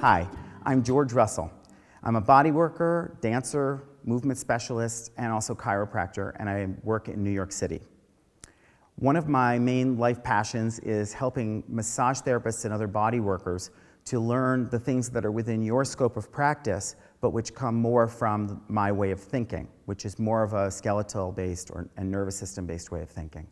Hi, I'm George Russell. I'm a body worker, dancer, movement specialist, and also chiropractor, and I work in New York City. One of my main life passions is helping massage therapists and other body workers to learn the things that are within your scope of practice, but which come more from my way of thinking, which is more of a skeletal-based and nervous system-based way of thinking.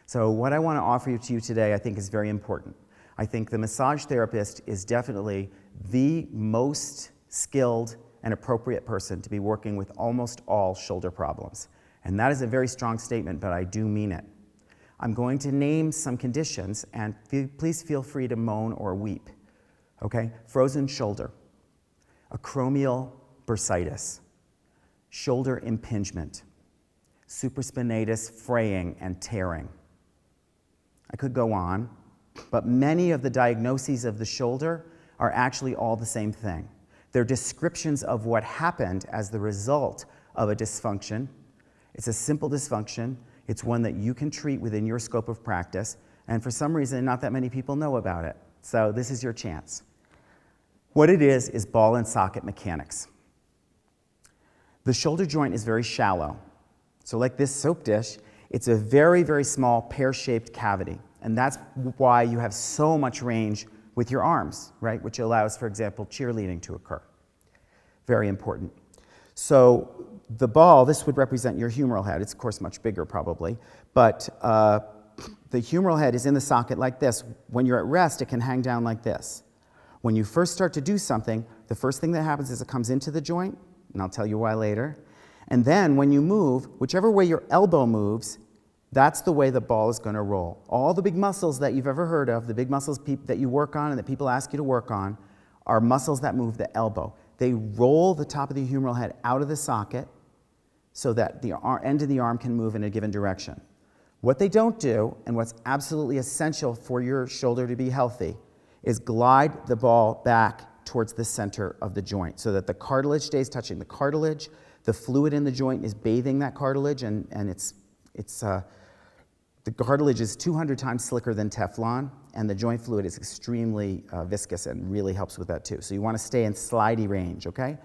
So what I want to offer to you today I think is very important. I think the massage therapist is definitely the most skilled and appropriate person to be working with almost all shoulder problems. And that is a very strong statement, but I do mean it. I'm going to name some conditions, and please feel free to moan or weep. Okay? Frozen shoulder, acromial bursitis, shoulder impingement, supraspinatus fraying and tearing. I could go on, but many of the diagnoses of the shoulder are actually all the same thing. They're descriptions of what happened as the result of a dysfunction. It's a simple dysfunction. It's one that you can treat within your scope of practice, and for some reason, not that many people know about it. So this is your chance. What it is ball and socket mechanics. The shoulder joint is very shallow. So like this soap dish, it's a very, very small pear-shaped cavity. And that's why you have so much range with your arms, right? Which allows, for example, cheerleading to occur. Very important. So the ball, this would represent your humeral head. It's, of course, much bigger probably. But the humeral head is in the socket like this. When you're at rest, it can hang down like this. When you first start to do something, the first thing that happens is it comes into the joint, and I'll tell you why later. And then when you move, whichever way your elbow moves, that's the way the ball is going to roll. All the big muscles that you've ever heard of, the big muscles that you work on and that people ask you to work on, are muscles that move the elbow. They roll the top of the humeral head out of the socket so that the end of the arm can move in a given direction. What they don't do, and what's absolutely essential for your shoulder to be healthy, is glide the ball back towards the center of the joint so that the cartilage stays touching the cartilage, the fluid in the joint is bathing that cartilage, and the cartilage is 200 times slicker than Teflon, and the joint fluid is extremely viscous and really helps with that too. So you want to stay in slidey range, okay?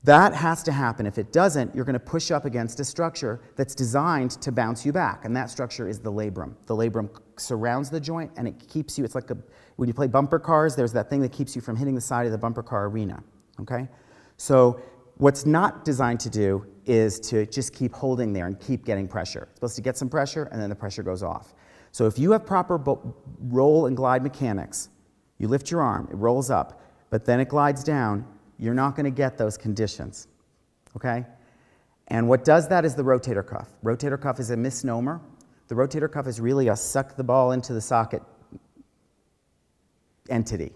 That has to happen. If it doesn't, you're going to push up against a structure that's designed to bounce you back, and that structure is the labrum. The labrum surrounds the joint, and it keeps you, it's like when you play bumper cars, there's that thing that keeps you from hitting the side of the bumper car arena, okay? So what's not designed to do is to just keep holding there and keep getting pressure. It's supposed to get some pressure, and then the pressure goes off. So if you have proper roll and glide mechanics, you lift your arm, it rolls up, but then it glides down, you're not going to get those conditions, okay? And what does that is the rotator cuff. Rotator cuff is a misnomer. The rotator cuff is really a suck the ball into the socket entity.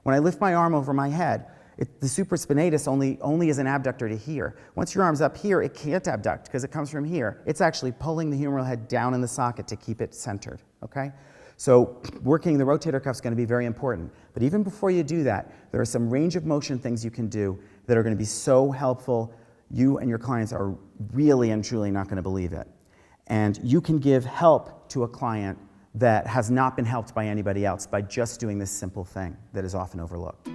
When I lift my arm over my head, the supraspinatus only is an abductor to here. Once your arm's up here, it can't abduct because it comes from here. It's actually pulling the humeral head down in the socket to keep it centered, okay? So working the rotator cuff is going to be very important. But even before you do that, there are some range of motion things you can do that are going to be so helpful. You and your clients are really and truly not going to believe it. And you can give help to a client that has not been helped by anybody else by just doing this simple thing that is often overlooked.